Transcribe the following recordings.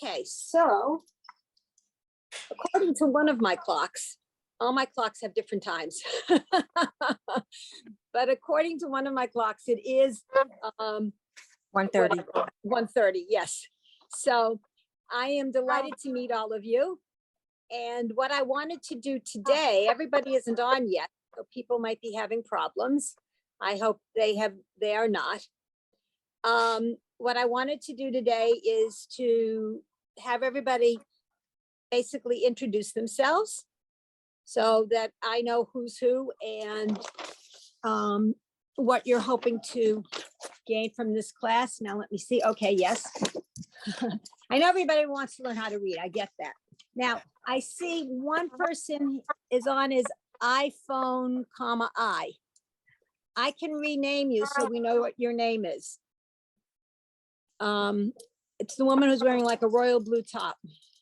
Okay, so according to one of my clocks, all my clocks have different times. But according to one of my clocks, it is 1:30. 1:30, yes. So I am delighted to meet all of you. And what I wanted to do today, everybody isn't on yet, so people might be having problems. I hope they are not. What I wanted to do today is to have everybody basically introduce themselves so that I know who's who and what you're hoping to gain from this class. Now, let me see. Okay, yes. I know everybody wants to learn how to read. I get that. Now, I see one person is on his iPhone, I. I can rename you so we know what your name is. It's the woman who's wearing like a royal blue top.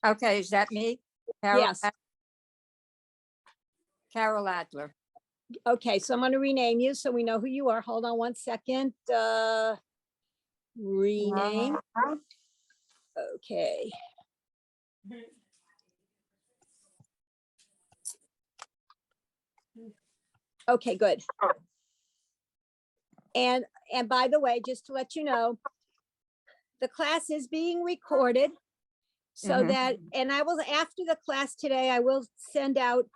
Okay, is that me? Carol Yes. Carol Adler. Okay, so I'm going to rename you so we know who you are. Hold on one second. Rename. Okay. Okay, good. And by the way, just to let you know, the class is being recorded so that, and I will, after the class today, I will send out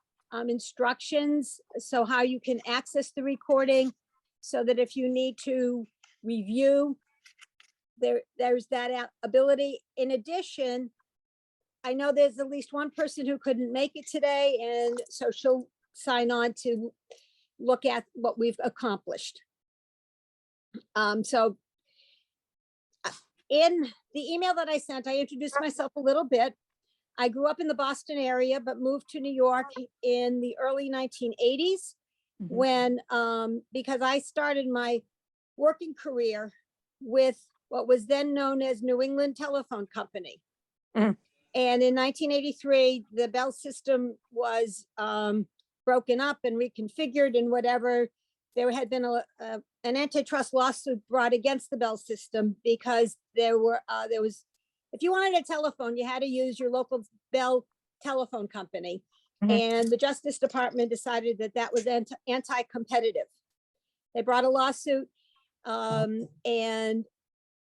instructions. So how you can access the recording so that if you need to review, there's that ability. In addition, I know there's at least one person who couldn't make it today, and so she'll sign on to look at what we've accomplished. So in the email that I sent, I introduced myself a little bit. I grew up in the Boston area, but moved to New York in the early 1980s when, because I started my working career with what was then known as New England Telephone Company. And in 1983, the Bell system was broken up and reconfigured and whatever. There had been an antitrust lawsuit brought against the Bell system because there was, if you wanted a telephone, you had to use your local Bell telephone company. And the Justice Department decided that that was anti-competitive. They brought a lawsuit. And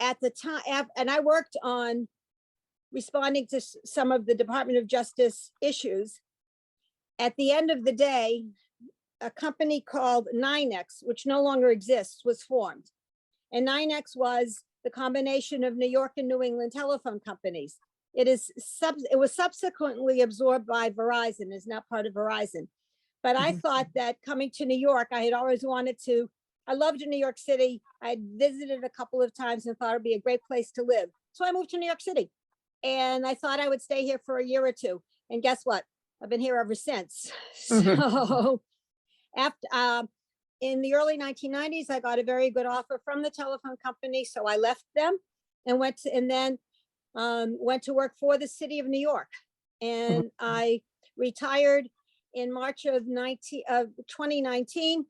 at the time, and I worked on responding to some of the Department of Justice issues. At the end of the day, a company called NYNEX, which no longer exists, was formed. And NYNEX was the combination of New York and New England telephone companies. It was subsequently absorbed by Verizon, is now part of Verizon. But I thought that coming to New York, I had always wanted to, I loved New York City. I had visited a couple of times and thought it'd be a great place to live. So I moved to New York City and I thought I would stay here for a year or two. And guess what? I've been here ever since. So after, in the early 1990s, I got a very good offer from the telephone company. So I left them and went to work for the city of New York. And I retired in March of 2019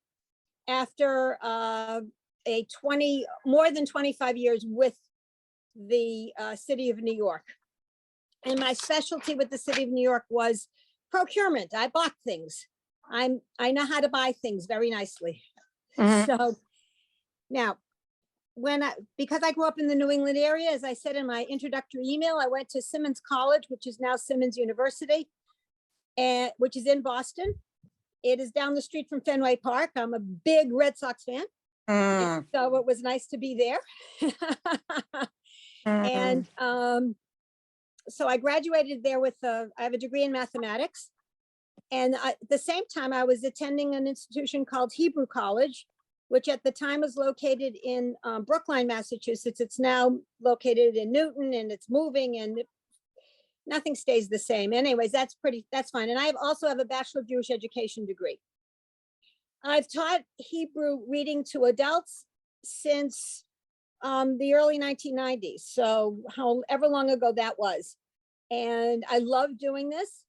after more than 25 years with the city of New York. And my specialty with the city of New York was procurement. I bought things. I know how to buy things very nicely. So now, because I grew up in the New England area, as I said in my introductory email, I went to Simmons College, which is now Simmons University, which is in Boston. It is down the street from Fenway Park. I'm a big Red Sox fan, so it was nice to be there. And so I graduated there with I have a degree in mathematics. And at the same time, I was attending an institution called Hebrew College, which at the time was located in Brookline, Massachusetts. It's now located in Newton, and it's moving, and nothing stays the same. Anyways, that's fine. And I also have a Bachelor of Jewish Education degree. I've taught Hebrew reading to adults since the early 1990s. So however long ago that was. And I love doing this.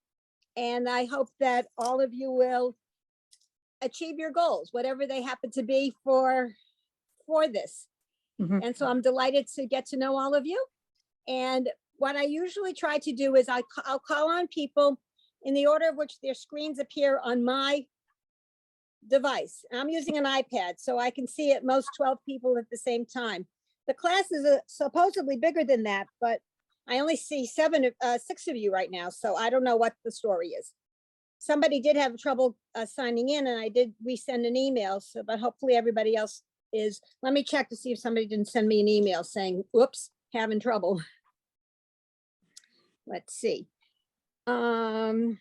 And I hope that all of you will achieve your goals, whatever they happen to be for this. And so I'm delighted to get to know all of you. And what I usually try to do is I'll call on people in the order of which their screens appear on my device. I'm using an iPad, so I can see at most 12 people at the same time. The class is supposedly bigger than that, but I only see 6 of you right now, so I don't know what the story is. Somebody did have trouble signing in, and I did resend an email, so, but hopefully everybody else is. Let me check to see if somebody didn't send me an email saying, whoops, having trouble. Let's see. Cancel.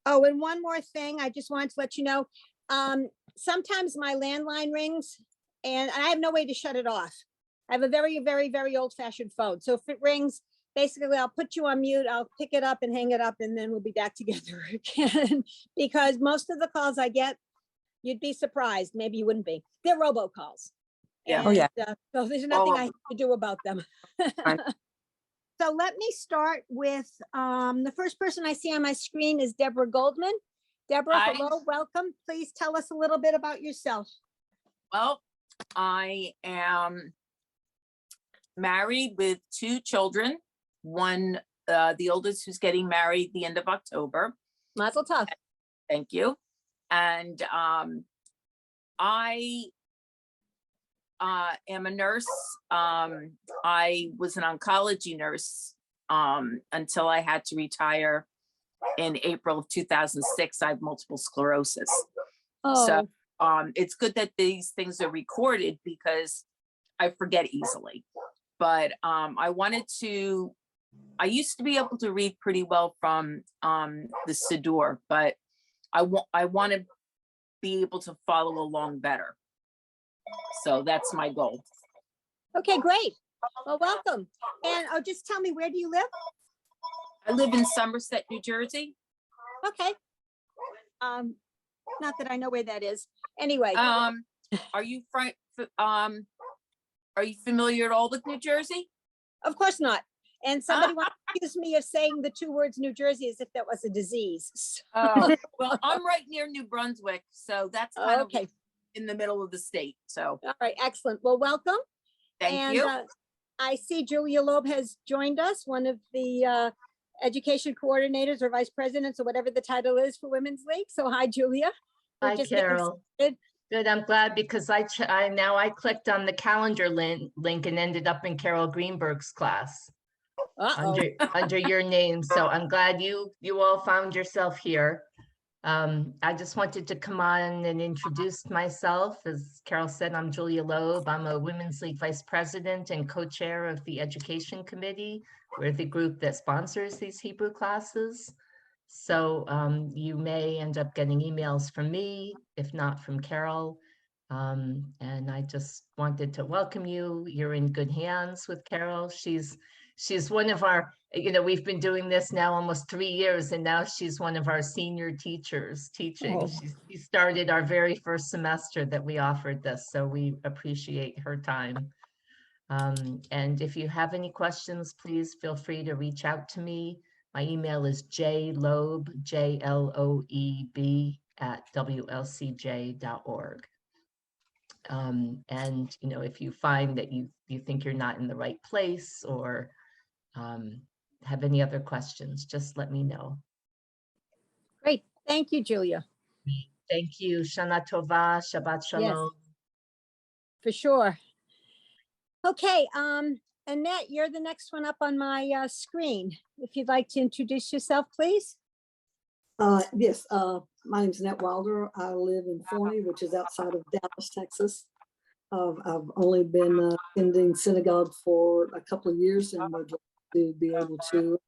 Oh, and one more thing, I just wanted to let you know, sometimes my landline rings and I have no way to shut it off. I have a very, very, very old fashioned phone. So if it rings, basically I'll put you on mute, I'll pick it up and hang it up, and then we'll be back together again. Because most of the calls I get, you'd be surprised, maybe you wouldn't be. They're robocalls. Yeah. Oh, yeah. So there's nothing I of have to do about them. Right. So let me start with, the first person I see on my screen is Deborah Goldman. Deborah, Hi. hello, welcome. Please tell us a little bit about yourself. Well, I am married with 2 children. One, the oldest, who's getting married the end of October. Mazel tov. Thank you. And I am a nurse. I was an oncology nurse until I had to retire in April of 2006. I have multiple sclerosis. Oh, It's good that these things are recorded because I forget easily. But I used to be able to read pretty well from the Siddur, but I want to be able to follow along better. So that's my goal. okay, great. Well, welcome. And just tell me, where do you live? I live in Somerset, New Jersey. Okay. Not that I know where that is. Anyway, Are you familiar at all with New Jersey? of course not. And somebody once accused me of saying the 2 words New Jersey as if that was a disease. Oh, well, I'm right near New Brunswick, so that's kind Okay, of in the middle of the state. So all right, excellent. Well, welcome. thank you. I see Julia Loeb has joined us, one of the education coordinators or vice presidents or whatever the title is for Women's League. So hi, Julia. We're Hi, just getting Carol. started. Good, I'm glad because I clicked on the calendar link and ended up in Carol Greenberg's class Uh-oh. under your name. So I'm glad you all found yourself here. I just wanted to come on and introduce myself. As Carol said, I'm Julia Loeb. I'm a Women's League Vice President and co-chair of the Education Committee. We're the group that sponsors these Hebrew classes. So you may end up getting emails from me, if not from Carol. And I just wanted to welcome you. You're in good hands with Carol. She's one of our, we've been doing this now almost 3 years, and now she's one of our senior teachers teaching. Oh. She started our very first semester that we offered this, so we appreciate her time. And if you have any questions, please feel free to reach out to me. My email is jloeb, JLOEB @WLCJ.org. And if you find that you think you're not in the right place or have any other questions, just let me know. Great. Thank you, Julia. Thank you. Shana Tova, Shabbat Shalom. For sure. Okay, Annette, you're the next one up on my screen. If you'd like to introduce yourself, please. Yes, my name's Annette Wilder. I live in Forney, which is outside of Dallas, Texas. I've only been attending synagogue for a couple of years and would like to be able to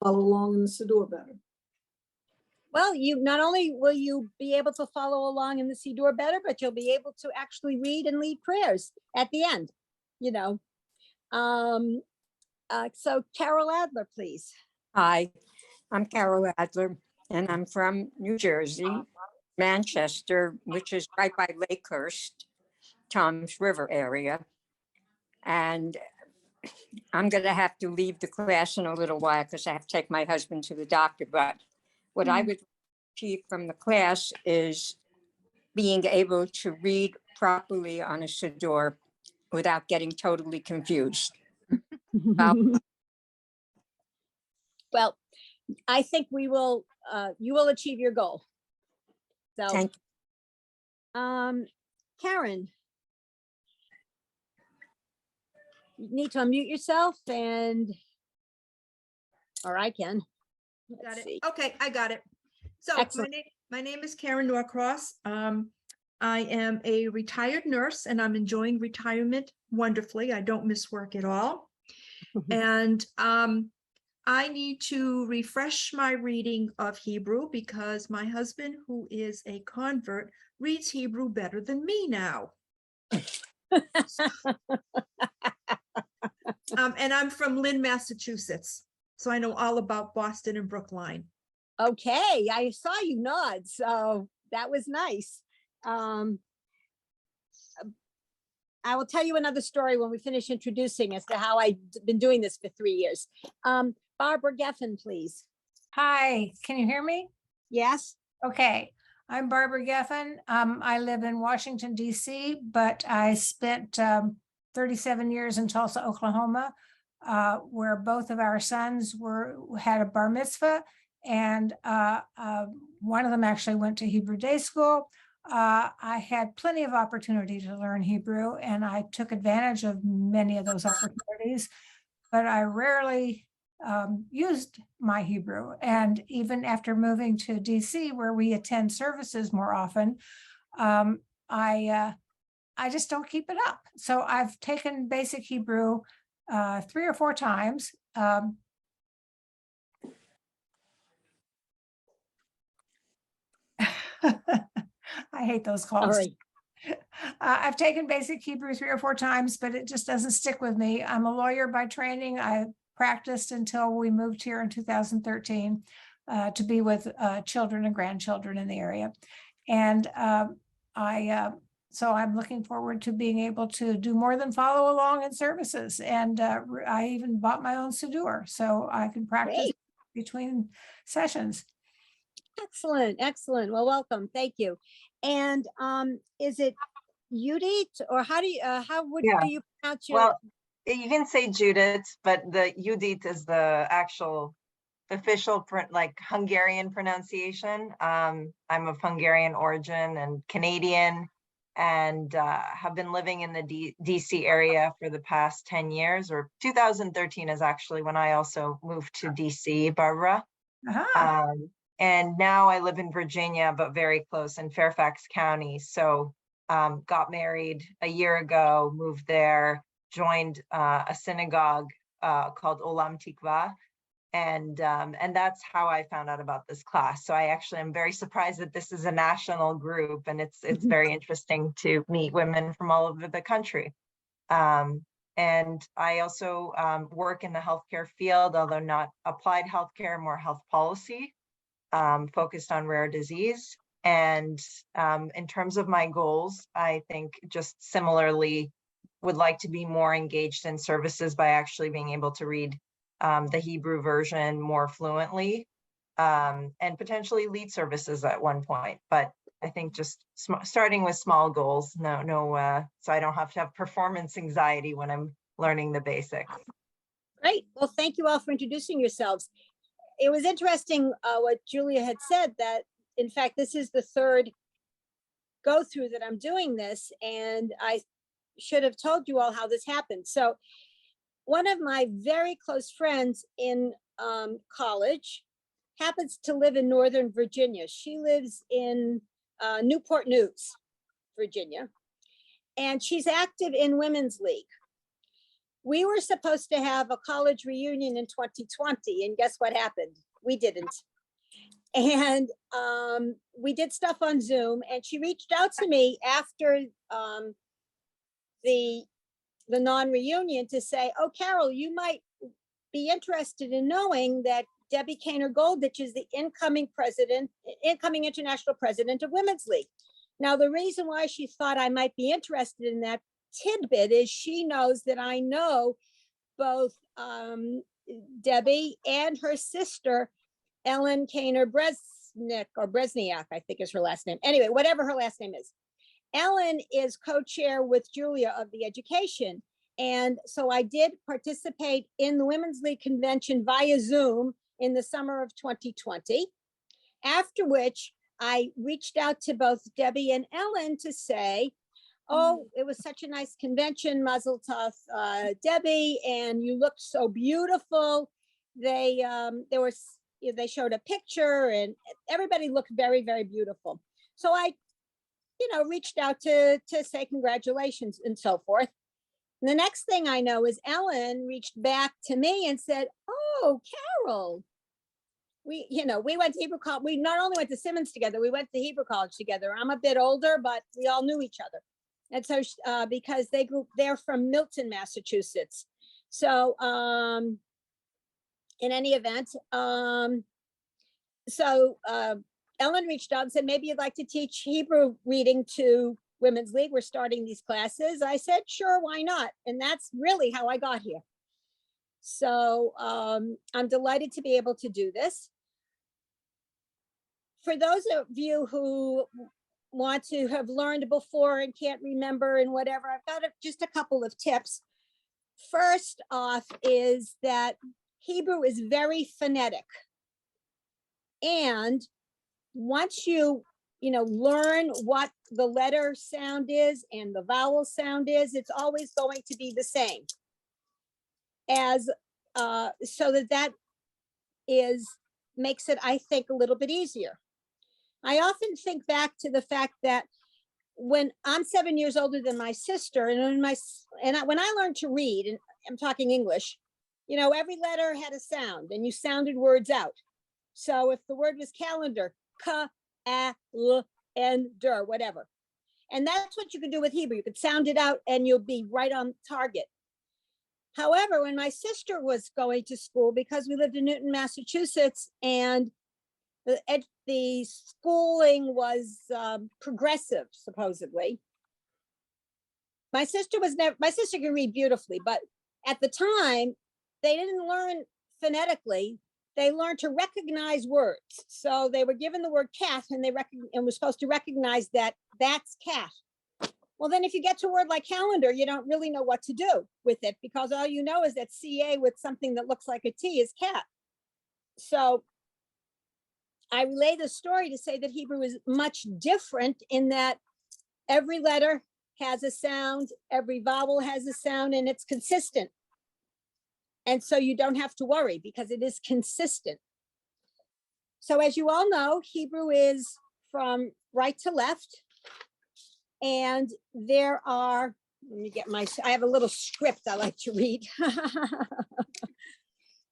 follow along in the Siddur better. Well, you not only will you be able to follow along in the Siddur better, but you'll be able to actually read and lead prayers at the end, So Carol Adler, please. Hi, I'm Carol Adler, and I'm from New Jersey, Manchester, which is right by Lakehurst, Toms River area. And I'm going to have to leave the class in a little while because I have to take my husband to the doctor. But what I would achieve from the class is being able to read properly on a Siddur without getting totally confused. Well, Well, I think we will, you will achieve your goal. So, thank Karen. You need to unmute yourself and, or I can. Got Let's it. see. Okay, I got it. So Excellent. my name is Karen Norcross. I am a retired nurse and I'm enjoying retirement wonderfully. I don't miss work at all. And I need to refresh my reading of Hebrew because my husband, who is a convert, reads Hebrew better than me now. And I'm from Lynn, Massachusetts. So I know all about Boston and Brookline. Okay, I saw you nod, so that was nice. I will tell you another story when we finish introducing as to how I've been doing this for 3 years. Barbara Geffen, please. Hi, can you hear me? Yes? Okay, I'm Barbara Geffen. I live in Washington, DC, but I spent 37 years in Tulsa, Oklahoma, where both of our sons had a bar mitzvah, and one of them actually went to Hebrew day school. I had plenty of opportunity to learn Hebrew, and I took advantage of many of those opportunities, but I rarely used my Hebrew. And even after moving to DC, where we attend services more often, I just don't keep it up. So I've taken basic Hebrew 3 or 4 times. I hate those calls. Sorry. I've taken basic Hebrew 3 or 4 times, but it just doesn't stick with me. I'm a lawyer by training. I practiced until we moved here in 2013 to be with children and grandchildren in the area. And so I'm looking forward to being able to do more than follow along in services. And I even bought my own Siddur, so I can practice Great. between sessions. Excellent, excellent. Well, welcome. Thank you. And is it Judith, or how would Yeah. do you pronounce your? Well, you can say Judith, but the Judith is the actual official like Hungarian pronunciation. I'm of Hungarian origin and Canadian, and have been living in the DC area for the past 10 years, or 2013 is actually when I also moved to DC, Barbara. And now I live in Virginia, but very close in Fairfax County. So got married a year ago, moved there, joined a synagogue called Olam Tikva. And that's how I found out about this class. So I actually am very surprised that this is a national group, and it's very interesting to meet women from all over the country. And I also work in the healthcare field, although not applied healthcare, more health policy, focused on rare disease. And in terms of my goals, I think just similarly would like to be more engaged in services by actually being able to read the Hebrew version more fluently, and potentially lead services at one point. But I think just starting with small goals, so I don't have to have performance anxiety when I'm learning the basics. Great. Well, thank you all for introducing yourselves. It was interesting what Julia had said, that in fact, this is the 3rd go through that I'm doing this, and I should have told you all how this happened. So one of my very close friends in college happens to live in Northern Virginia. She lives in Newport News, Virginia, and she's active in Women's League. We were supposed to have a college reunion in 2020, and guess what happened? We didn't. And we did stuff on Zoom, and she reached out to me after the non-reunion to say, oh, Carol, you might be interested in knowing that Debbie Kaner Goldich is the incoming international president of Women's League. Now, the reason why she thought I might be interested in that tidbit is she knows that I know both Debbie and her sister, Ellen Kaner Bresniak, I think is her last name. Anyway, whatever her last name is. Ellen is co-chair with Julia of the education. And so I did participate in the Women's League convention via Zoom in the summer of 2020. After which I reached out to both Debbie and Ellen to say, oh, it was such a nice convention, Mazel Tov, Debbie, and you looked so beautiful. They showed a picture and everybody looked very, very beautiful. So I, reached out to say congratulations and so forth. And the next thing I know is Ellen reached back to me and said, oh, Carol, we went to Hebrew college. We not only went to Simmons together, we went to Hebrew college together. I'm a bit older, but we all knew each other. And so, because they're from Milton, Massachusetts. So, in any event, Ellen reached out and said, maybe you'd like to teach Hebrew reading to Women's League. We're starting these classes. I said, sure, why not? And that's really how I got here. So I'm delighted to be able to do this. For those of you who want to have learned before and can't remember and whatever, I've got just a couple of tips. First off is that Hebrew is very phonetic. And once you learn what the letter sound is and the vowel sound is, it's always going to be the same. So that makes it, I think, a little bit easier. I often think back to the fact that when I'm 7 years older than my sister, and when I learned to read, and I'm talking English, every letter had a sound and you sounded words out. So if the word was calendar, ka, a, l, and der, whatever. And that's what you can do with Hebrew. You could sound it out and you'll be right on target. However, when my sister was going to school, because we lived in Newton, Massachusetts, and the schooling was progressive, supposedly. My sister can read beautifully, but at the time, they didn't learn phonetically. They learned to recognize words. So they were given the word cat and and were supposed to recognize that that's cat. Well, then if you get to a word like calendar, you don't really know what to do with it because all you know is that CA with something that looks like a T is cat. So I relay the story to say that Hebrew is much different in that every letter has a sound, every vowel has a sound, and it's consistent. And so you don't have to worry because it is consistent. So as you all know, Hebrew is from right to left. And there are, I have a little script I like to read.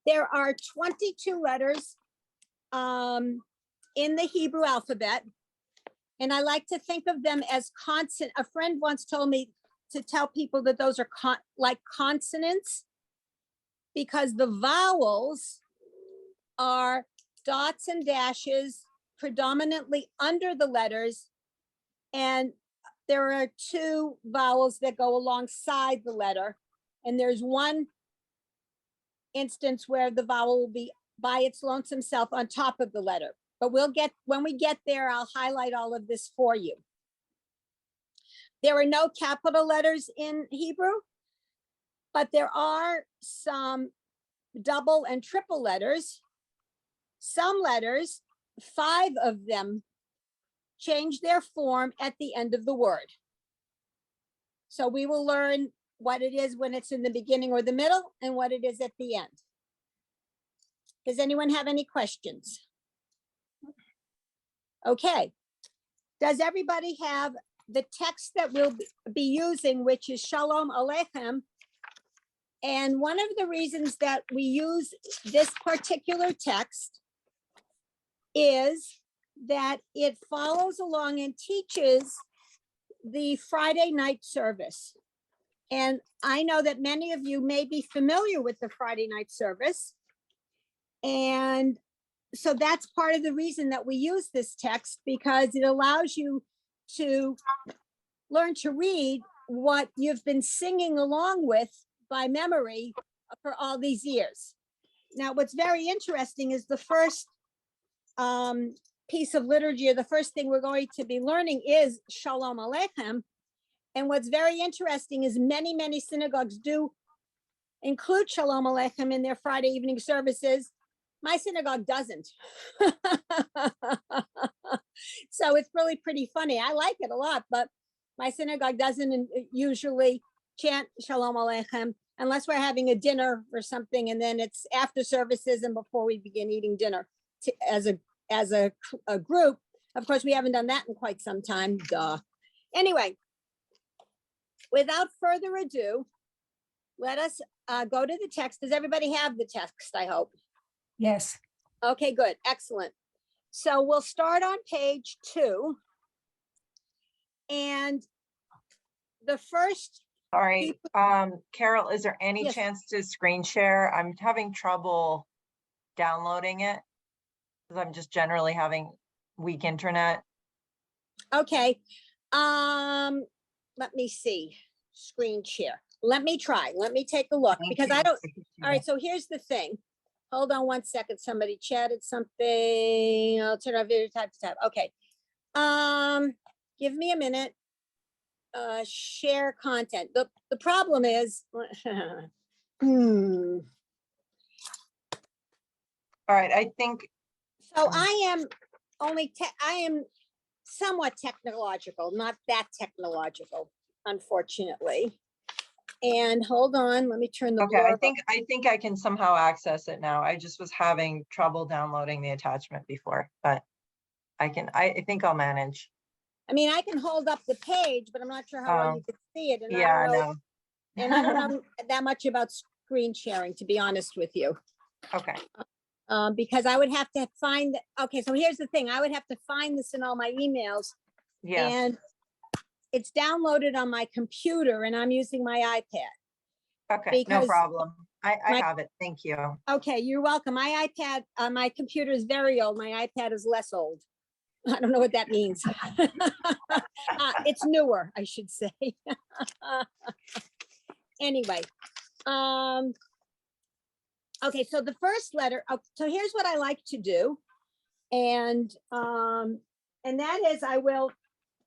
There are 22 letters in the Hebrew alphabet. And I like to think of them as consonant. A friend once told me to tell people that those are like consonants, because the vowels are dots and dashes predominantly under the letters. And there are two vowels that go alongside the letter. And there's one instance where the vowel will be by its lonesome self on top of the letter. But when we get there, I'll highlight all of this for you. There are no capital letters in Hebrew, but there are some double and triple letters. Some letters, 5 of them, change their form at the end of the word. So we will learn what it is when it's in the beginning or the middle and what it is at the end. Does anyone have any questions? Okay. Does everybody have the text that we'll be using, which is Shalom Aleichem? And one of the reasons that we use this particular text is that it follows along and teaches the Friday night service. And I know that many of you may be familiar with the Friday night service. And so that's part of the reason that we use this text, because it allows you to learn to read what you've been singing along with by memory for all these years. Now, what's very interesting is the first piece of liturgy, or the first thing we're going to be learning is Shalom Aleichem. And what's very interesting is many, many synagogues do include Shalom Aleichem in their Friday evening services. My synagogue doesn't. So it's really pretty funny. I like it a lot, but my synagogue doesn't usually chant Shalom Aleichem unless we're having a dinner or something, and then it's after services and before we begin eating dinner as a group. Of course, we haven't done that in quite some time. Duh. Anyway, without further ado, let us go to the text. Does everybody have the text, I hope? Yes. Okay, good, excellent. So we'll start on page 2. And the first, Sorry, Carol, is there any Yes. chance to screen share? I'm having trouble downloading it. Because I'm just generally having weak internet. okay, let me see, screen share. Let me try, let me take a look, Thank because you. I don't, all right, so here's the thing. Hold on one second, somebody chatted something. I'll turn off video, type to type, okay. Give me a minute. Share content. The problem is, hmm. All right, I think, So I am I am somewhat technological, not that technological, unfortunately. And hold on, let me turn the okay, blur. I think I can somehow access it now. I just was having trouble downloading the attachment before, but I think I'll manage. I mean, I can hold up the page, but I'm not sure how well you can see it. And Yeah, I I don't know, know. and I don't know that much about screen sharing, to be honest with you. Okay, Because I would have to find, okay, so here's the thing, I would have to find this in all my emails, yeah, and it's downloaded on my computer and I'm using my iPad. okay, no because problem. I my- have it, thank you. Okay, you're welcome. My iPad, my computer is very old. My iPad is less old. I don't know what that means. It's newer, I should say. Anyway, okay, so the first letter, so here's what I like to do. And that is, I will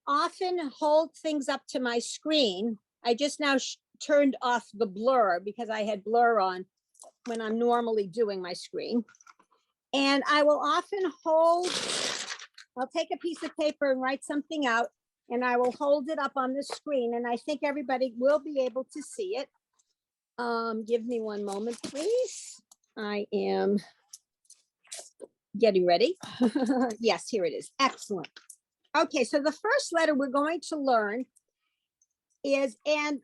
often hold things up to my screen. I just now turned off the blur because I had blur on when I'm normally doing my screen. And I will often I'll take a piece of paper and write something out, and I will hold it up on the screen, and I think everybody will be able to see it. Give me one moment, please. I am getting ready. Yes, here it is. Excellent. Okay, so the first letter we're going to learn is, I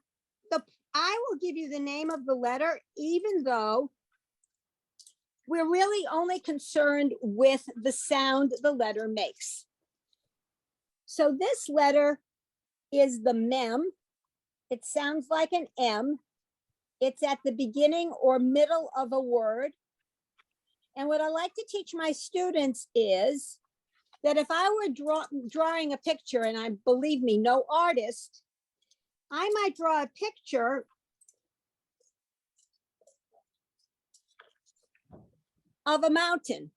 will give you the name of the letter, even though we're really only concerned with the sound the letter makes. So this letter is the mem. It sounds like an M. It's at the beginning or middle of a word. And what I like to teach my students is that if I were drawing a picture, and I believe me, no artist, I might draw a picture of a mountain.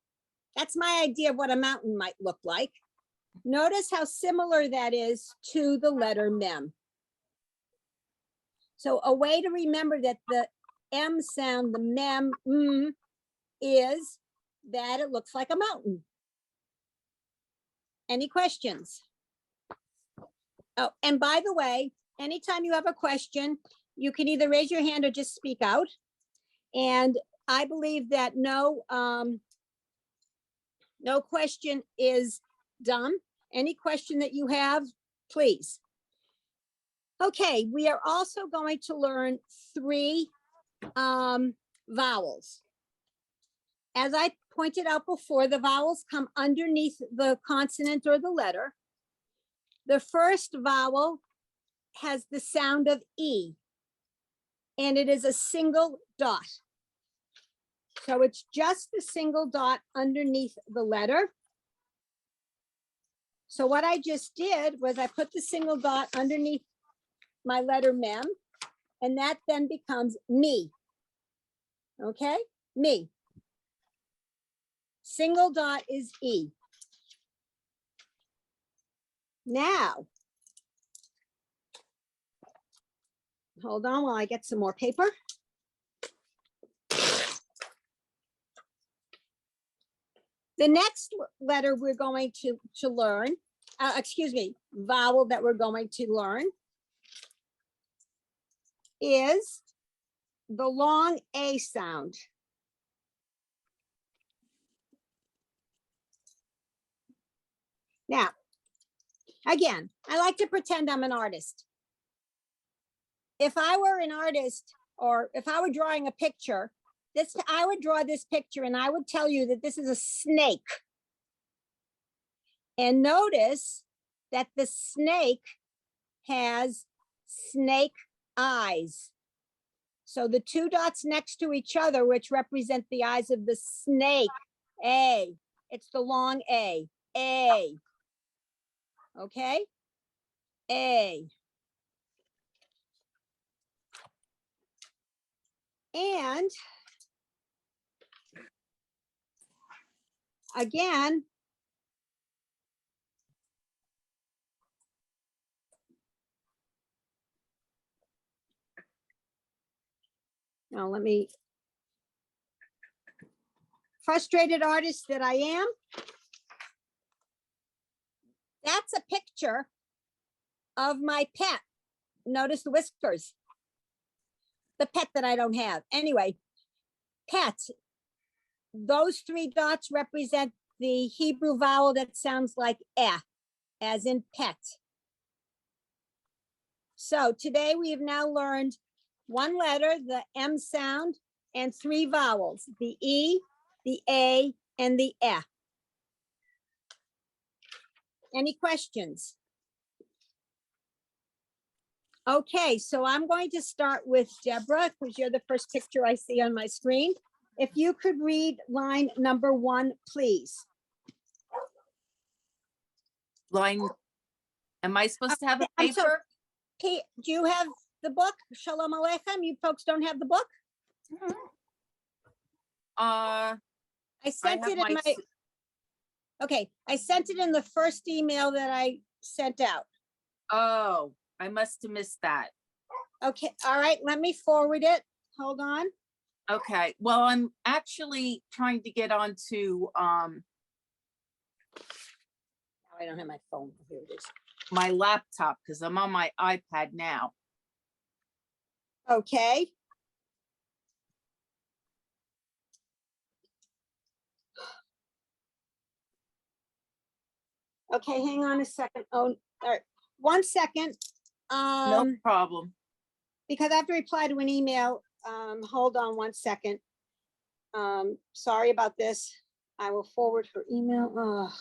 That's my idea of what a mountain might look like. Notice how similar that is to the letter mem. So a way to remember that the M sound, the mem, is that it looks like a mountain. Any questions? Oh, and by the way, anytime you have a question, you can either raise your hand or just speak out. And I believe that no question is dumb. Any question that you have, please. Okay, we are also going to learn 3 vowels. As I pointed out before, the vowels come underneath the consonant or the letter. The first vowel has the sound of E, and it is a single dot. So it's just the single dot underneath the letter. So what I just did was I put the single dot underneath my letter mem, and that then becomes me. Okay, me. Single dot is E. Now, hold on while I get some more paper. The next letter we're going to learn, vowel that we're going to learn is the long A sound. Now, again, I like to pretend I'm an artist. If I were an artist, or if I were drawing a picture, I would draw this picture and I would tell you that this is a snake. And notice that the snake has snake eyes. So the two dots next to each other, which represent the eyes of the snake, A, it's the long A, A. Okay? A. And again, now let me, frustrated artist that I am, that's a picture of my pet. Notice the whiskers. The pet that I don't have. Anyway, pets. Those three dots represent the Hebrew vowel that sounds like eh, as in pet. So today we have now learned one letter, the M sound, and three vowels, the E, the A, and the eh. Any questions? Okay, so I'm going to start with Deborah, because you're the first picture I see on my screen. If you could read line number 1, please. Line, am I supposed to have a I'm so- paper? Hey, do you have the book? Shalom Aleichem. You folks don't have the book? I I sent have it in my, my, okay, I sent it in the first email that I sent out. oh, I must have missed that. Okay, all right, let me forward it. Hold on. Okay, well, I'm actually trying to get onto Oh, I don't have my phone. Here it is. my laptop because I'm on my iPad now. Okay. Okay, hang on a second. Oh, all right. 1 second. No problem. Because I have to reply to an email. Hold on 1 second. Sorry about this. I will forward her email. Ugh.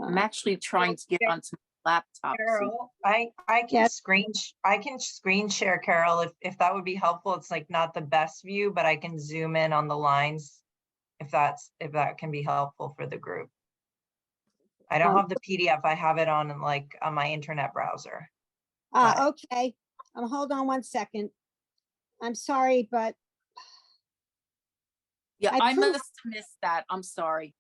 I'm actually trying to get onto my laptop. so- Carol, I can Yes. I can screen share, Carol, if that would be helpful. It's like not the best view, but I can zoom in on the lines if that can be helpful for the group. I don't have the PDF. I have it on my internet browser. Okay. Hold on 1 second. I'm sorry, but Yeah, I I proved- must have missed that. I'm sorry.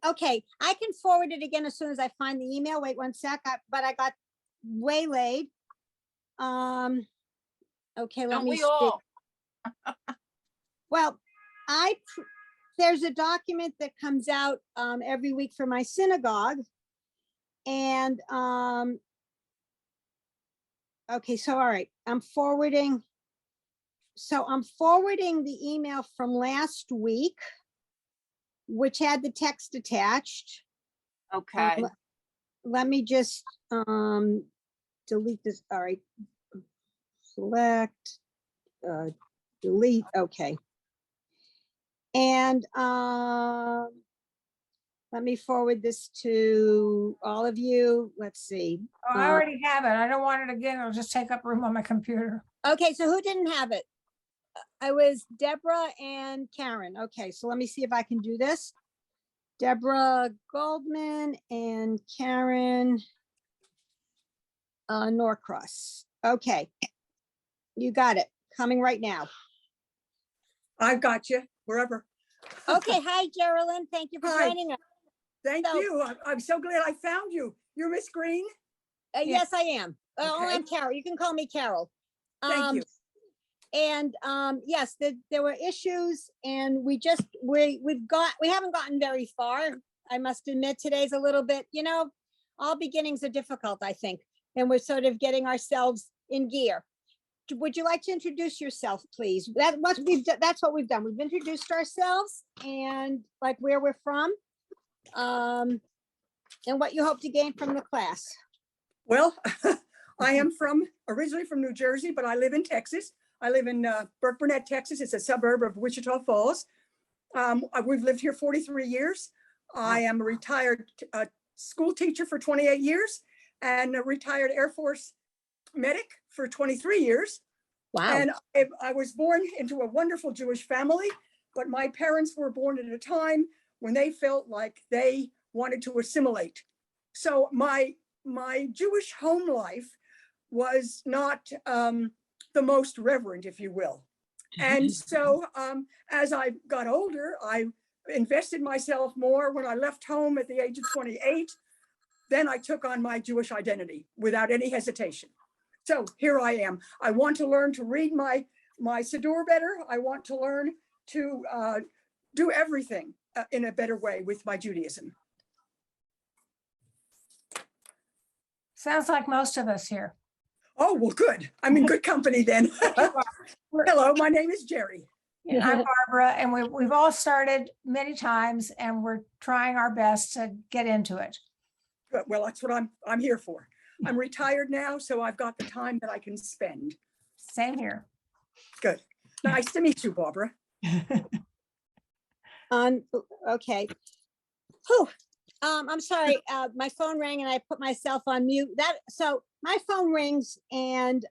okay, I can forward it again as soon as I find the email. Wait 1 sec, but I got waylaid. Okay, let Don't me we see. all? Well, there's a document that comes out every week for my synagogue. And okay, so all right, I'm forwarding the email from last week, which had the text attached. Okay. Let me just delete this. All right. Select, delete. Okay. And let me forward this to all of you. Let's see. Oh, I already have it. I don't want it again. It'll just take up room on my computer. Okay, so who didn't have it? I was Deborah and Karen. Okay, so let me see if I can do this. Deborah Goldman and Karen Norcross. Okay, you got it. Coming right now. I've got you wherever. Okay, hi, Geraldine. Thank you for Hi. joining us. Thank So- you. I'm so glad I found you. You're Miss Green? Yes, I am. Oh, Okay. I'm Carol. You can call me Carol. Thank you. And yes, there were issues and we haven't gotten very far. I must admit today's a little bit, all beginnings are difficult, I think. And we're sort of getting ourselves in gear. Would you like to introduce yourself, please? That's what we've done. We've introduced ourselves and like where we're from. And what you hope to gain from the class. Well, I am originally from New Jersey, but I live in Texas. I live in Burke-Burnett, Texas. It's a suburb of Wichita Falls. We've lived here 43 years. I am a retired school teacher for 28 years and a retired Air Force medic for 23 years. Wow. And I was born into a wonderful Jewish family, but my parents were born at a time when they felt like they wanted to assimilate. So my Jewish home life was not the most reverent, if you will. And so as I got older, I invested myself more. When I left home at the age of 28, then I took on my Jewish identity without any hesitation. So here I am. I want to learn to read my Siddur better. I want to learn to do everything in a better way with my Judaism. Sounds like most of us here. Oh, well, good. I'm in good company then. Hello, my name is Jerry. And I'm Barbara, and we've all started many times, and we're trying our best to get into it. Good. Well, that's what I'm here for. I'm retired now, so I've got the time that I can spend. Same here. Good. Nice to meet you, Barbara. Okay. Whew. I'm sorry, my phone rang and I put myself on mute. So my phone rings and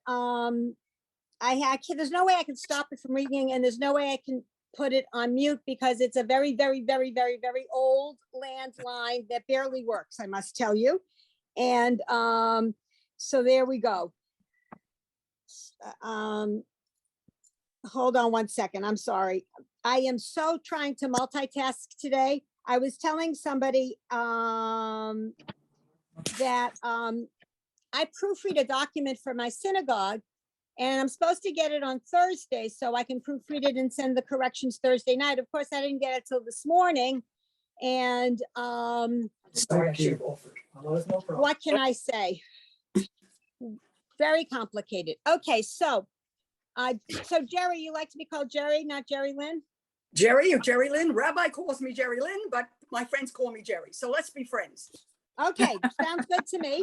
there's no way I can stop it from ringing and there's no way I can put it on mute because it's a very, very, very, very, very old landline that barely works, I must tell you. And so there we go. Hold on one second. I'm sorry. I am so trying to multitask today. I was telling somebody that I proofread a document for my synagogue and I'm supposed to get it on Thursday so I can proofread it and send the corrections Thursday night. Of course, I didn't get it till this morning. And what can I say? Very complicated. Okay, so Jerry, you like to be called Jerry, not Jerry Lynn? Jerry or Jerry Lynn. Rabbi calls me Jerry Lynn, but my friends call me Jerry. So let's be friends. Okay, sounds good to me.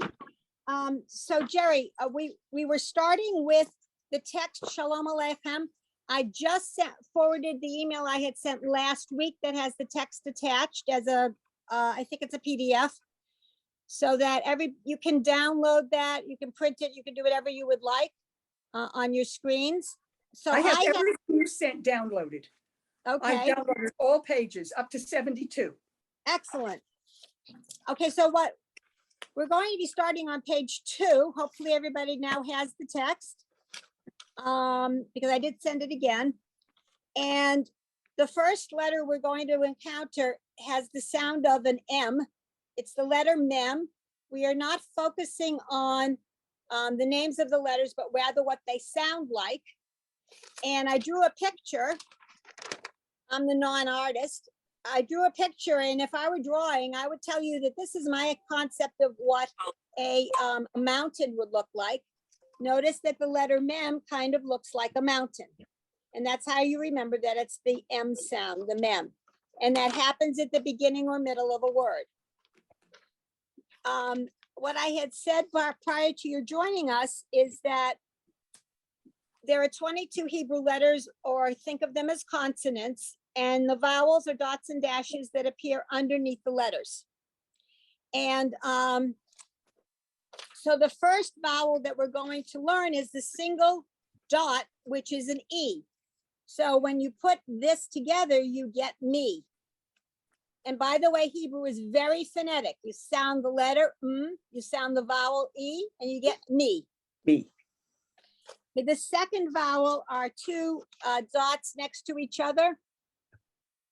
So Jerry, we were starting with the text Shalom Aleichem. I just forwarded the email I had sent last week that has the text attached as I think it's a PDF. So that you can download that, you can print it, you can do whatever you would like on your screens. So I have everything you sent downloaded. Okay. I've downloaded all pages up to 72. Excellent. Okay, so what we're going to be starting on page 2. Hopefully everybody now has the text because I did send it again. And the first letter we're going to encounter has the sound of an M. It's the letter Mem. We are not focusing on the names of the letters, but rather what they sound like. And I drew a picture. I'm the non-artist. I drew a picture, and if I were drawing, I would tell you that this is my concept of what a mountain would look like. Notice that the letter Mem kind of looks like a mountain. And that's how you remember that it's the M sound, the Mem. And that happens at the beginning or middle of a word. What I had said prior to your joining us is that there are 22 Hebrew letters, or think of them as consonants, and the vowels are dots and dashes that appear underneath the letters. And so the first vowel that we're going to learn is the single dot, which is an E. So when you put this together, you get me. And by the way, Hebrew is very phonetic. You sound the letter M, you sound the vowel E, and you get me. Me. The second vowel are two dots next to each other.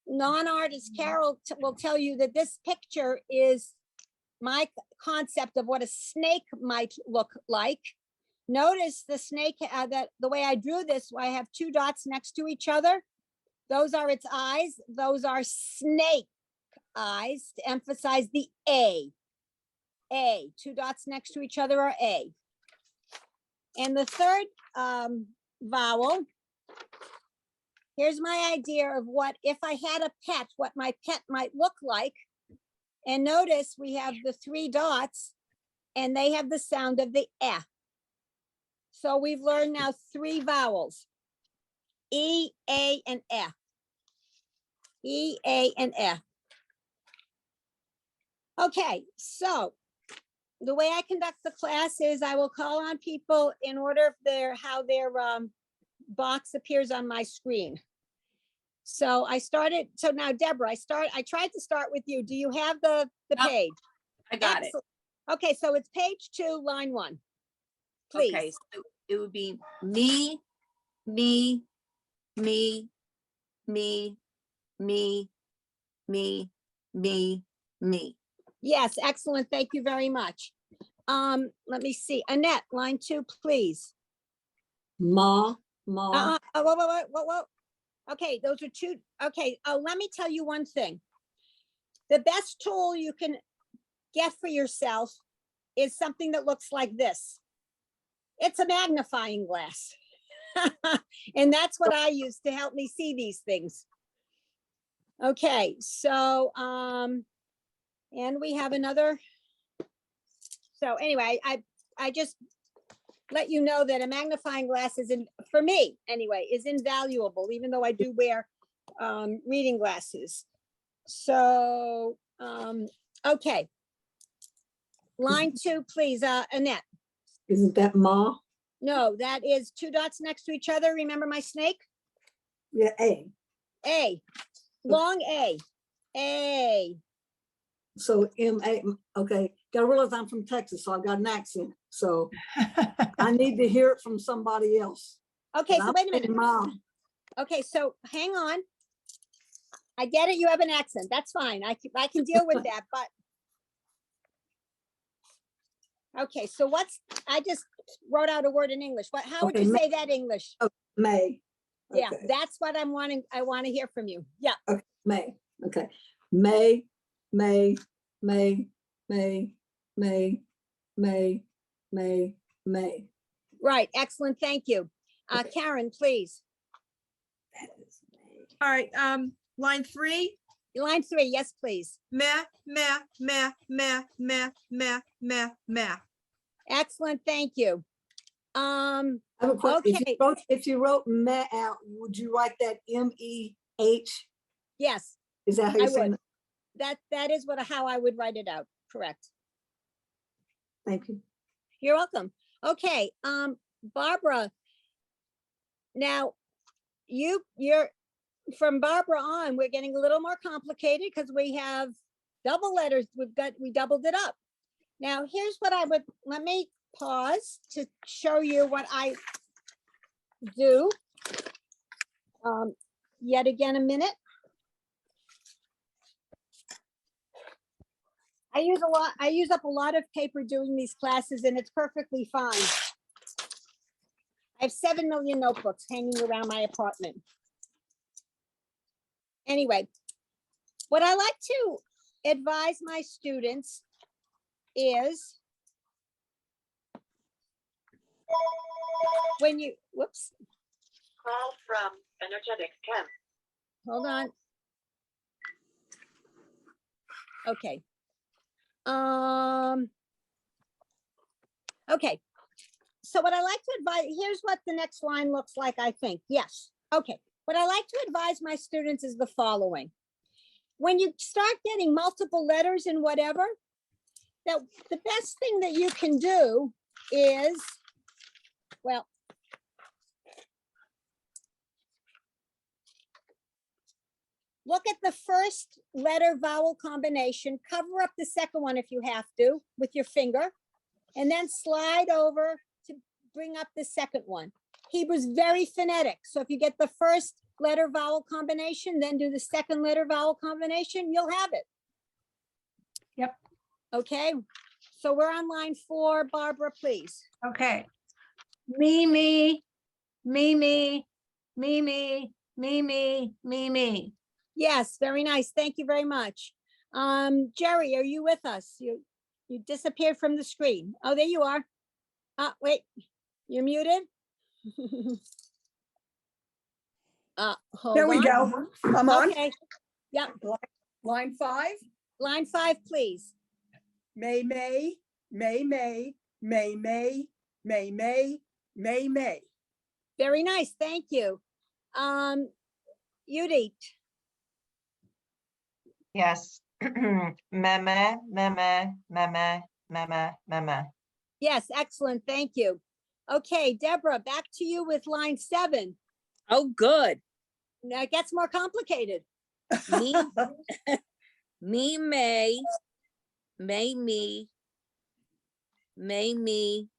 Non-artist Carol will tell you that this picture is my concept of what a snake might look like. Notice the snake, that the way I drew this, I have two dots next to each other. Those are its eyes. Those are snake eyes, to emphasize the A. A, two dots next to each other are A. And the third vowel, here's my idea of what, if I had a pet, what my pet might look like. And notice we have the three dots and they have the sound of the eh. So we've learned now three vowels, E, A, and eh. E, A, and eh. Okay, so the way I conduct the class is I will call on people in order of how their box appears on my screen. So so now Deborah, I tried to start with you. Do you have the Yep, page? I got it. Excellent. Okay, so it's page 2, line 1. Please. Okay, so it would be me, me, me, me, me, me, me, me. Yes, excellent. Thank you very much. Let me see. Annette, line 2, please. Ma, Whoa. Okay, those are two. Okay, let me tell you one thing. The best tool you can get for yourself is something that looks like this. It's a magnifying glass. And that's what I use to help me see these things. Okay, so, and we have another. So anyway, I just let you know that a magnifying glass is, for me anyway, is invaluable, even though I do wear reading glasses. So, okay. Line 2, please, Annette. isn't that ma? No, that is two dots next to each other. Remember my snake? Yeah, A. A, long A, A. So M-A, okay, gotta realize I'm from Texas, so I've got an accent, so I need to hear it from somebody else. Okay, 'Cause so I'm wait a minute. saying Ma. Okay, so hang on. I get it, you have an accent. That's fine. I can deal with that, but. Okay, so I just wrote out a word in English. How would Okay, you say that English? May. Yeah, Okay, that's what I want to hear from you. Yeah, May, okay. May, May, May, May, May, May, May, May. right. Excellent. Thank you. Okay. Karen, please. That is May. All right, line 3, Line 3, yes, please. meh, meh, meh, meh, meh, meh, meh, meh. Excellent. Thank you. I have a question. Okay. If you wrote May out, would you write that M-E-H? Yes, Is that how I you're saying would. it? That is how I would write it out. Correct. Thank you. You're welcome. Okay, Barbara. Now, you're from Barbara on, we're getting a little more complicated because we have double letters. We doubled it up. Now, here's what let me pause to show you what I do. Yet again, a minute. I use up a lot of paper doing these classes and it's perfectly fine. I have 7 million notebooks hanging around my apartment. Anyway, what I like to advise my students is when you, whoops. Call from Energetic Chem. Hold on. Okay. Okay. So what I like to advise, here's what the next line looks like, I think. Yes. Okay. what I like to advise my students is the following. When you start getting multiple letters in whatever, that the best thing that you can do is, well, look at the first letter vowel combination, cover up the second one if you have to with your finger, and then slide over to bring up the second one. Hebrew's very phonetic. So if you get the first letter vowel combination, then do the second letter vowel combination, you'll have it. Yep. Okay, so we're on line 4. Barbara, please. Okay. Me, me, me, me, me, me, me, me, me, me. Yes, very nice. Thank you very much. Jerry, are you with us? You disappeared from the screen. Oh, there you are. Wait, you're muted. Hold There we on. go. I'm on. Okay, yep. Line 5. Line 5, please. May, may, may, may, may, may, may, may, may, may. Very nice. Thank you. Judith. Yes. Meme, meme, meme, meme, meme. Yes, excellent. Thank you. Okay, Deborah, back to you with line 7. Oh, good. Now it gets more complicated. Me, me, may, me, may me,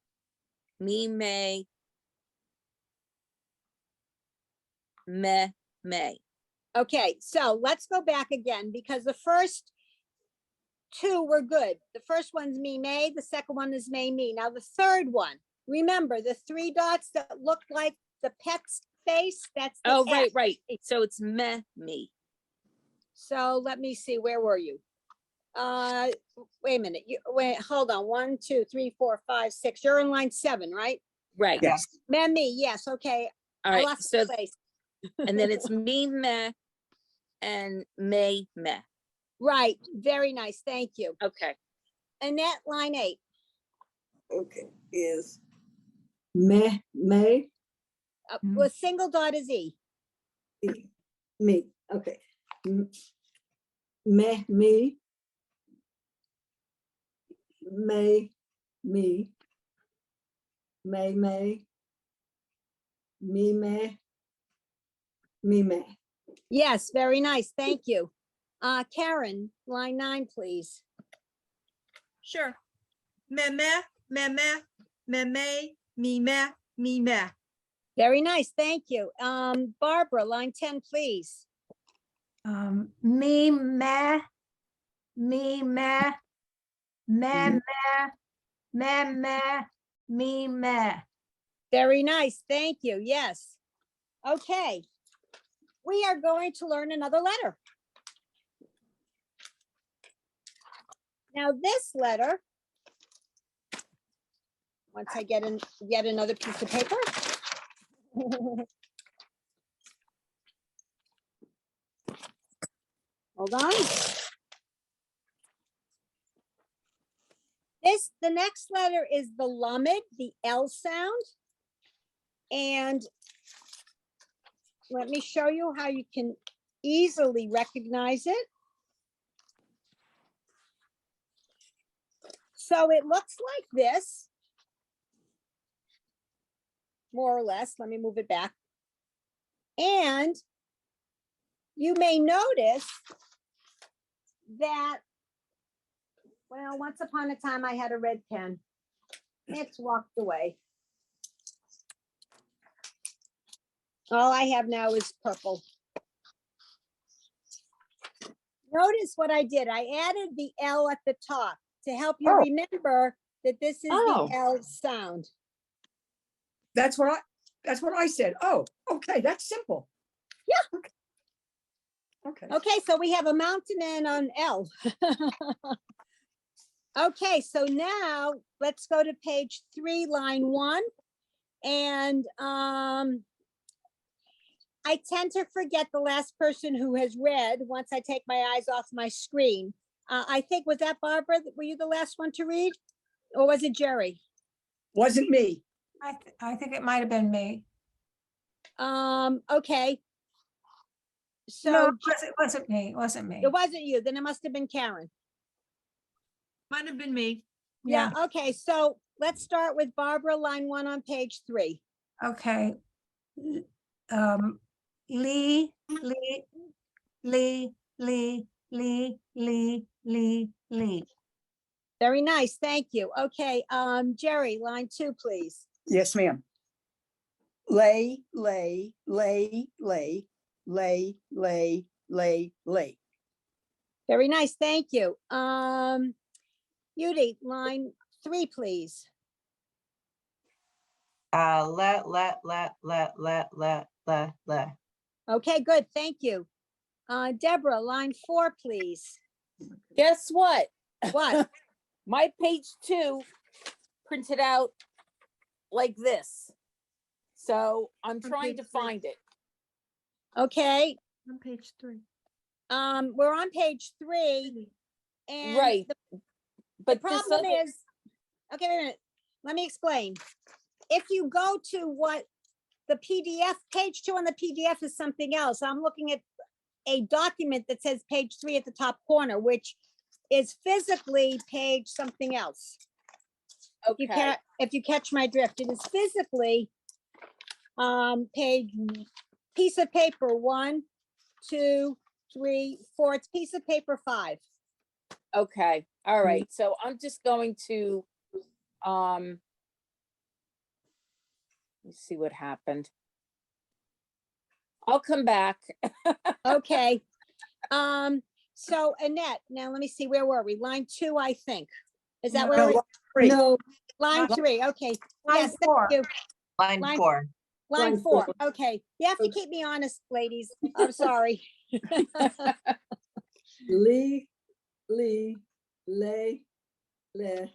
may, may. Okay, so let's go back again because the first 2 were good. The first one's me, may, the second one is may, me. Now the third one, remember the 3 dots that look like the pet's face? That's the Oh, right, S. right. So it's me. So let me see, where were you? Wait a minute, wait, hold on, 1, 2, 3, 4, 5, 6. You're in line 7, right? Right. Yes. Me, yes, okay. All I right. lost So, the place. and then it's me, me, and may, me. Right, very nice, thank you. Okay. Annette, line 8. Okay, is meh, may, With single dot is E. me, okay. Meh, me. May, me. May, me, me, me. Yes, very nice, thank you. Karen, line 9, please. Sure. Meme, meme, meme, me, me. Very nice, thank you. Barbara, line 10, please. Me, me, me, me, me. Very nice, thank you, yes. Okay, we are going to learn another letter. Now this letter, once I get in yet another piece of paper. Hold on. The next letter is the Lamed, the L sound. And let me show you how you can easily recognize it. So it looks like this, more or less. Let me move it back. And you may notice that, well, once upon a time I had a red pen. It's walked away. All I have now is purple. Notice what I did. I added the L at the top to help you remember that this is the L sound. That's what I said. Oh, okay, that's simple. Yeah. Okay. Okay, so we have a mountain and an L. Okay, so now let's go to page 3, line 1. And I tend to forget the last person who has read once I take my eyes off my screen. I think, was that Barbara? Were you the last one to read? Or was it Jerry? Wasn't me. I think it might have been me. Okay. So it wasn't me. It wasn't me. it wasn't you, then it must have been Karen. Might have been me. Yeah, okay, so let's start with Barbara, line 1 on page 3. Okay. Lee, Lee, Lee, Lee, Lee, Lee, Lee, Lee. Very nice, thank you. Okay, Jerry, line 2, please. Yes, ma'am. Lay, lay, lay, lay, lay, lay, lay, lay. Very nice, thank you. Judy, line 3, please. Let. Okay, good, thank you. Deborah, line 4, please. Guess what? What? My page 2 printed out like this. So I'm trying to page 3. find it. Okay, On page 3. we're on page 3. And Right. the But this problem other- is, okay, wait a minute, let me explain. If you go to what the PDF, page 2 on the PDF is something else. I'm looking at a document that says page 3 at the top corner, which is physically page something else. Okay, If you catch my drift, it is physically page, piece of paper 1, 2, 3, 4. It's piece of paper 5. okay, all right. So I'm just going to, let's see what happened. I'll come back. Okay. So Annette, now let me see, where were we? Line 2, I think. Is that where No, we, line 3. No, line 3, okay. Line Yes, thank 4. you. Line Line- 4. Line Line 4, 4. okay. You have to keep me honest, ladies. I'm sorry. lee, lee, lay, le,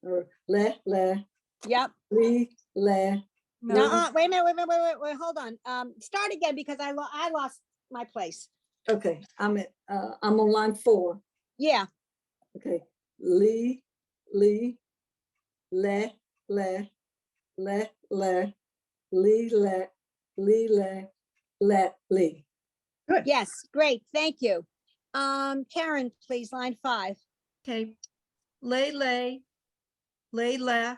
or le, Yep. lee, le, No, wait a minute, wait, hold on. Start again because I lost my place. okay, I'm on line 4. Yeah, Okay, lee, lee, le, lee, le, lee. yes, great, thank you. Karen, please, line 5. Okay. Lay, lay, lay, la,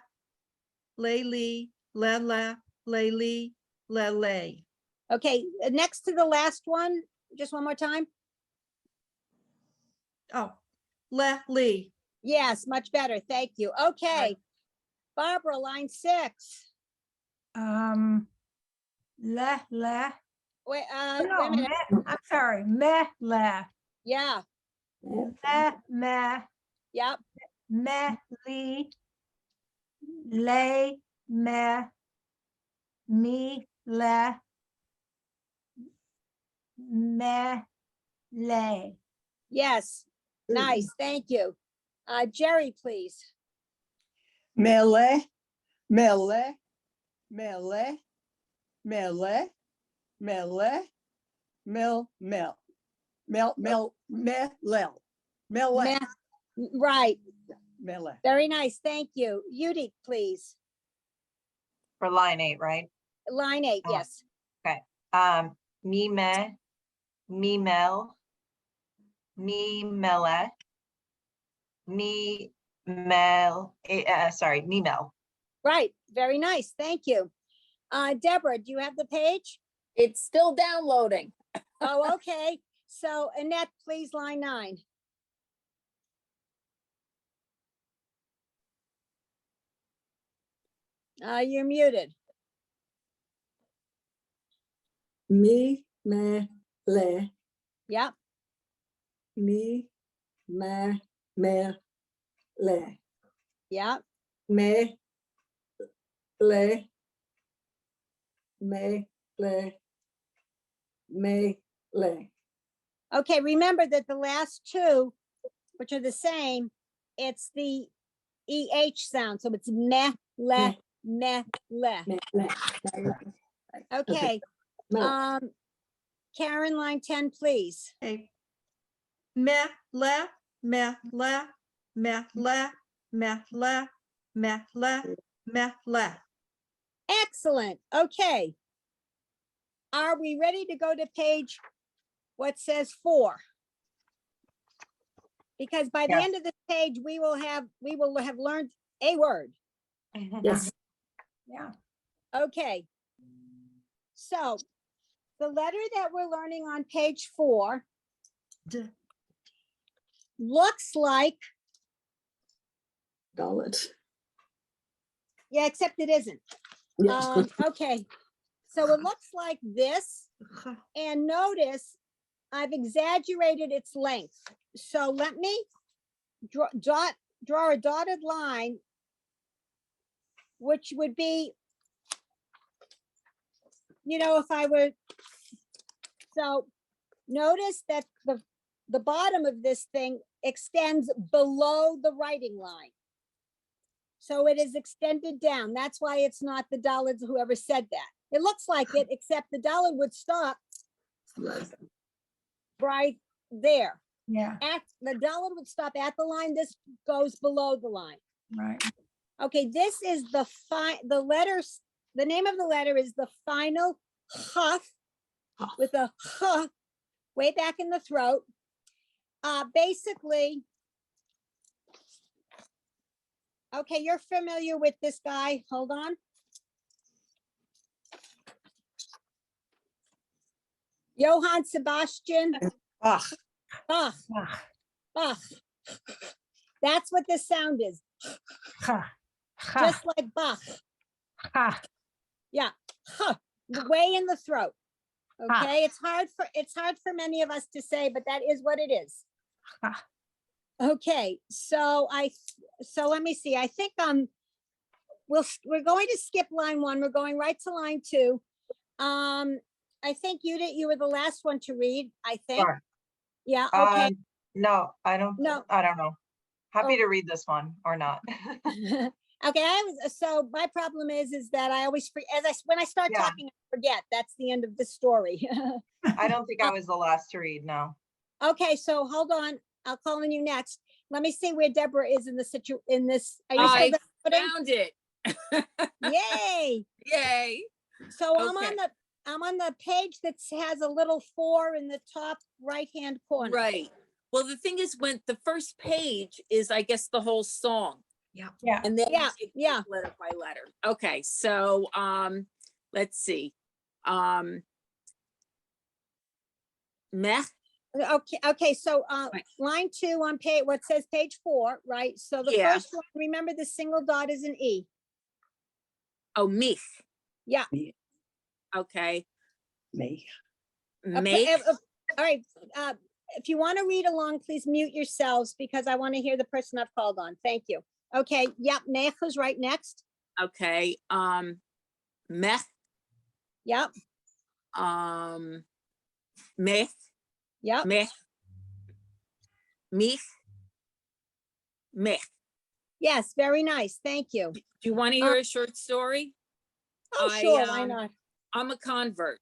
lay, lee, la, lay, lee, la, lay. Okay, next to the last one, just one more time. Oh, la, lee. Yes, much better, thank you. Okay. Barbara, line 6. Le, Wait, no, wait a minute, I'm sorry, me, le, yeah, me, yep, me, lee, lay, me, me, le, me, lay. yes, nice, thank you. Jerry, please. Mele, mele, mele, mele, mele, mel, mel, mel, mel, melel, mele, Ma- Right, mele. very nice, thank you. Judy, please. For line 8, right? Line 8, Oh. yes. Me, me, mel, me, mele, me, mel, sorry, me, mel. Right, very nice, thank you. Deborah, do you have the page? It's still downloading. Oh, okay. So Annette, please, line 9. You're muted. Me, me, le, Yep, me, me, le, yep, me, le, me, le, me, le. okay, remember that the last 2, which are the same, it's the EH sound, so it's meh, le, meh, le. Me, le, le. Okay, No, Karen, line 10, please. Okay. Me, la, me, la, me, la, me, la, me, la, me, la. Excellent, okay. Are we ready to go to page what says 4. Because by the Yeah. end of this page, we will have learned a word. Yes. Yeah. Okay. So the letter that we're learning on page 4 D. looks like, Dalit. yeah, except it isn't. Yeah. Okay. So it looks like this, Ch. and notice I've exaggerated its length. So let me draw a dotted line, which would be, if I were, so notice that the bottom of this thing extends below the writing line. So it is extended down. That's why it's not the Daleds, whoever said that. It looks like it, except the Dalet would stop right there. Yeah, The Dalet would stop at the line. This goes below the line. right. Okay, this is the letters. The name of the letter is the final H with a H way back in the throat. Basically, okay, you're familiar with this guy. Hold on. Johann Sebastian Bach. Bach. Ah, Bach. That's what this sound is, ha, ha, just like Bach. ha. Yeah, huh, way in the throat. Ah. Okay, it's hard for many of us to say, but that is what it is. Ah. Okay, so let me see. I think we're going to skip line 1. We're going right to line 2. I think you were the last one to read, I think. Sure. Yeah, okay. No, I don't No. know. Happy Oh. to read this one or not. Okay, so my problem is that I always when I start Yeah. talking, I forget. That's the end of the story. I don't think I was the last to read, no. Okay, so hold on. I'll call on you next. Let me see where Deborah is in this. Are you I still there? found it. Yay! Yay. So Okay. I'm on the page that has a little 4 in the top right-hand corner. Right. Well, the thing is, when the first page is, I guess, the whole song. Yeah. Yeah. And then Yeah, it yeah. goes letter by letter. Okay, so let's see. Meh. Okay, so Right. line 2 on page, what says page 4, right? So the Yeah. first one, remember the single dot is an E. Oh, mich. Yeah. Okay. Me. Make. All right, if you want to read along, please mute yourselves because I want to hear the person I've called on. Thank you. Okay, yep, Mech is right next. Okay. Mech. Yep, Mech. yep. Mech. Mich. Mech. Yes, very nice. Thank you. Do you want to hear a short story? Oh, I, sure, why not? I'm a convert,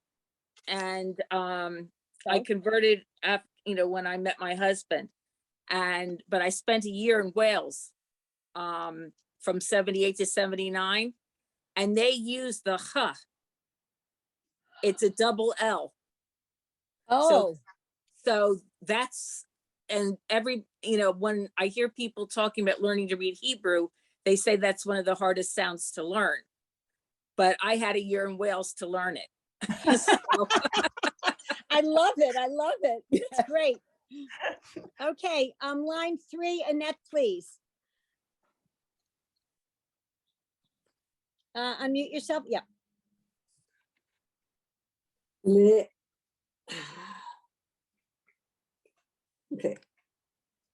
and I Okay. converted when I met my husband, but I spent a year in Wales, from 78 to 79, and they use the H. It's a double L. Oh, So that's, and when I hear people talking about learning to read Hebrew, they say that's one of the hardest sounds to learn. But I had a year in Wales to learn it. So, I love it. I love it. It's great. Okay, line 3, Annette, please. Unmute yourself. Yeah. Le. Okay.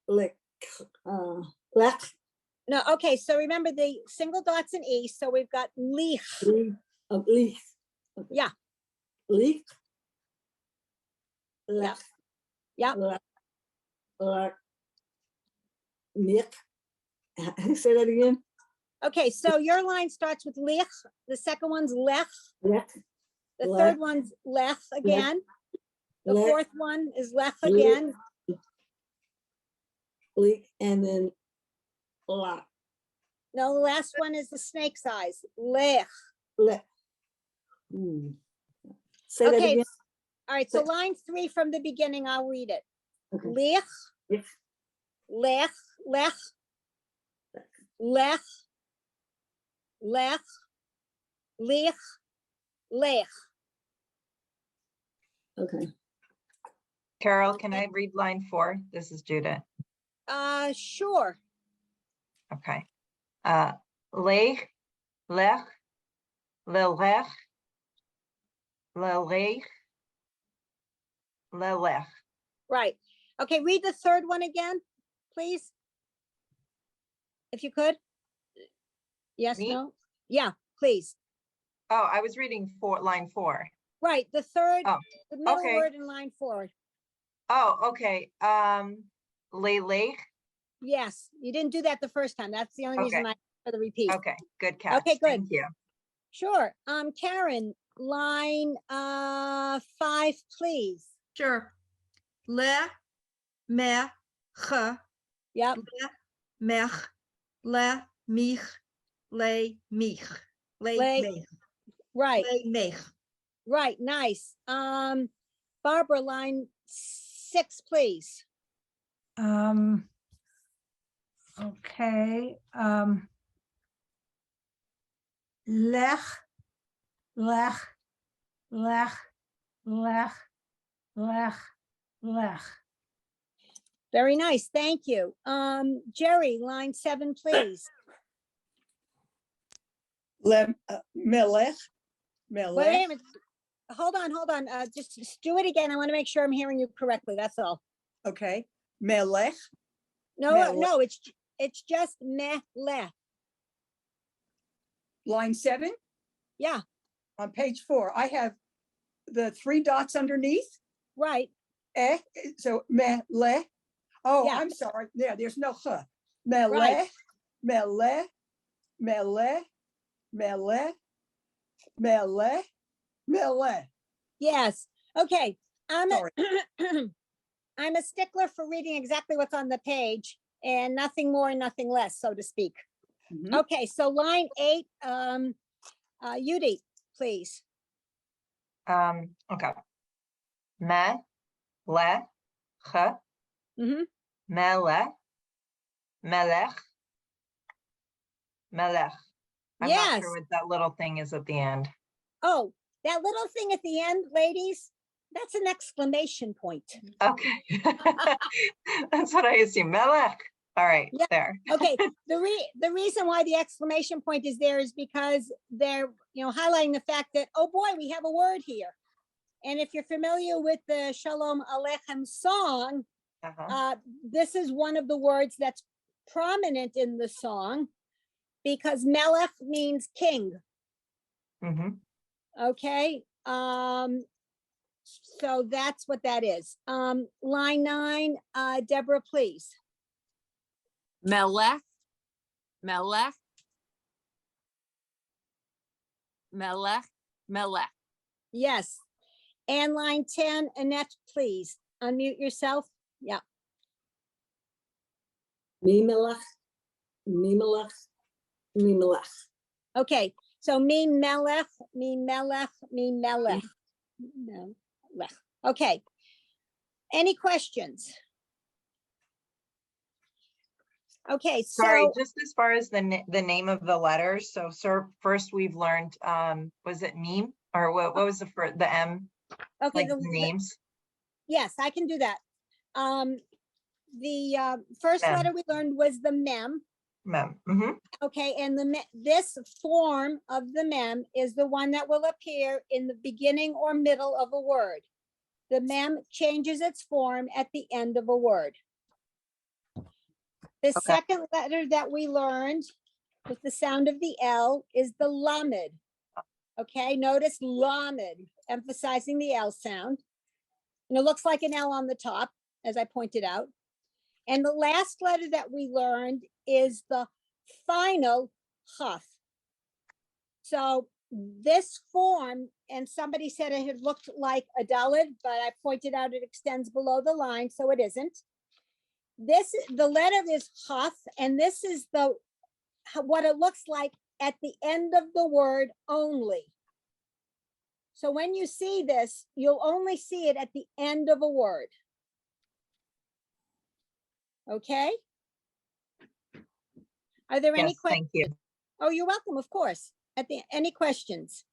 Lek. Lek. No, okay, so remember the single dot's an E, so we've got lich. Leek. Okay. Yeah. Leek. Yeah. Lek. Yeah. Lek. Lek. Nick. Say that again. Okay, so your line starts with lich. The second one's lech. Lek. The Lech. third one's lech again. The Lech. fourth one is lech Lech. again. Leek. And then la. No, the last one is the snake's eyes. Lech. Lek. Say that Okay, again. All right, so But- line 3 from the beginning, I'll read it. Okay. Lich, Yes. lech, lech, lech, lech, lich, lech. Okay. Carol, can I read line 4? This is Judith. Sure. Okay. Lech, lech, lelech, lelech, lelech. Right. Okay, read the third one again, please. If you could. Yes, Me? no? Yeah, please. Oh, I was reading line 4. Right, the third, Oh, the middle okay. word in line 4. Oh, okay. Lelech. Yes, you didn't do that the first time. That's the only reason Okay. for the repeat. Okay, good catch. Okay, good. Thank you. Sure. Karen, line 5, please. Sure. Le, me, ge, Yep, le, mech, le, mich, le, mich, le, Le- mech, right, le, mech. right, nice. Barbara, line 6, please. Okay, lech, lech, lech, lech, lech, lech. Very nice, thank you. Jerry, line 7, please. Melech, Wait a melech, minute. Hold on. Just do it again. I want to make sure I'm hearing you correctly. That's all. okay, melech, No, Mele- no, it's just meh leh. Line 7 Yeah, on page 4, I have the 3 dots underneath. right. So me, le. Oh, Yeah. I'm sorry. Yeah, there's no ch. Right. Mele, mele, mele, mele, mele, mele. Yes. Okay. Sorry. I'm a stickler for reading exactly what's on the page and nothing more, nothing less, so to speak. Mhm. Okay, so line 8, Yudi, please. Okay. Me, le, che, Mhm. mele, melech, melech. I'm not Yes. sure what that little thing is at the end. Oh, that little thing at the end, ladies, that's an exclamation point. Okay. That's what I assume. Melech. All right, Yeah. there. Okay, the reason why the exclamation point is there is because they're, highlighting the fact that, oh boy, we have a word here. And if you're familiar with the Shalom Aleichem song, Uh-huh. this is one of the words that's prominent in the song because Melech means king. Mhm. Okay, so that's what that is. Line 9, Deborah, please. Melech, Melech, Melech, Melech. Yes. And line 10, Annette, please unmute yourself. Yeah. Mimelech, Mimelech, Mimelech. Okay. So me melech, me melech, me melech. Melech. Okay. Any questions? Okay, Sorry, so just as far as the name of the letters. So, sir, first we've learned, was it meme or what was the M, okay, like the names? yes, I can do that. The first Mem. letter we learned was the mem. Mem. Mm-hmm. Okay, and this form of the mem is the one that will appear in the beginning or middle of a word. The mem changes its form at the end of a word. The second letter that we learned with the sound of the L is the lamed. Okay, notice lamed, emphasizing the L sound. And it looks like an L on the top, as I pointed out. And the last letter that we learned is the final chaf. So this form, and somebody said it had looked like a dalet, but I pointed out it extends below the line, so it isn't. The letter is chaf, and this is what it looks like at the end of the word only. So when you see this, you'll only see it at the end of a word. Okay? Are there any Yes, questions? thank you. Oh, you're welcome, of course. Any questions?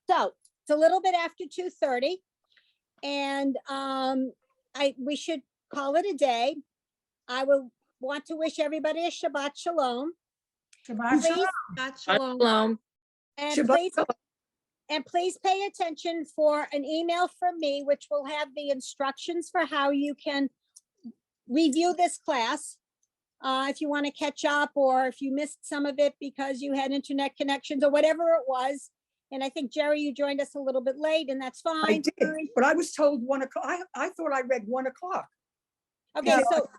So it's a little bit after 2:30, and we should call it a day. I will want to wish everybody a Shabbat Shalom. Shabbat Please, shalom. Shalom. and Shabbat please, shalom. and please pay attention for an email from me, which will have the instructions for how you can review this class. If you want to catch up, or if you missed some of it because you had internet connections or whatever it was. And I think, Jerry, you joined us a little bit late, and that's I fine. did, but I was told 1 o'clock. I thought I read 1 o'clock. Okay, No. so,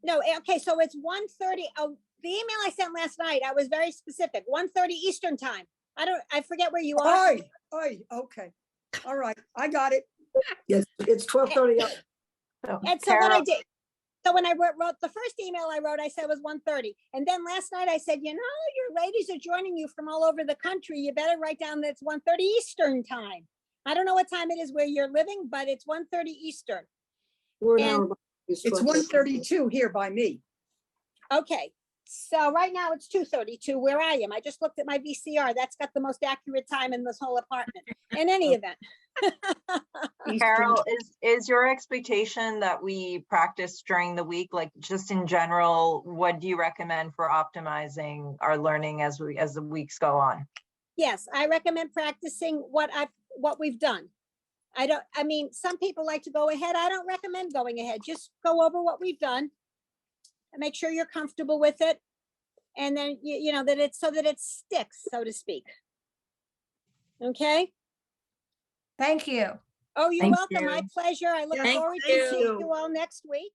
no, okay, so it's 1:30. Oh, the email I sent last night, I was very specific, 1:30 Eastern time. I forget where you are. Okay. All right, I got it. Yes, it's 12:30. And so what I did, so when I wrote the first email I wrote, I said it was 1:30. And then last night I said, your ladies are joining you from all over the country. You better write down that it's 1:30 Eastern time. I don't know what time it is where you're living, but it's 1:30 Eastern. We're an And- hour behind. It's 1:32 here by me. Okay, so right now it's 2:32 where I am. I just looked at my VCR. That's got the most accurate time in this whole apartment. In any event. Carol, is your expectation that we practice during the week? Like, just in general, what do you recommend for optimizing our learning as the weeks go on? Yes, I recommend practicing what we've done. I mean, some people like to go ahead. I don't recommend going ahead. Just go over what we've done and make sure you're comfortable with it. And then, you know, that it's so that it sticks, so to speak. Okay? Thank you. Oh, you're Thank welcome. My you. pleasure. I look Yes, forward to thank seeing you. you all next week.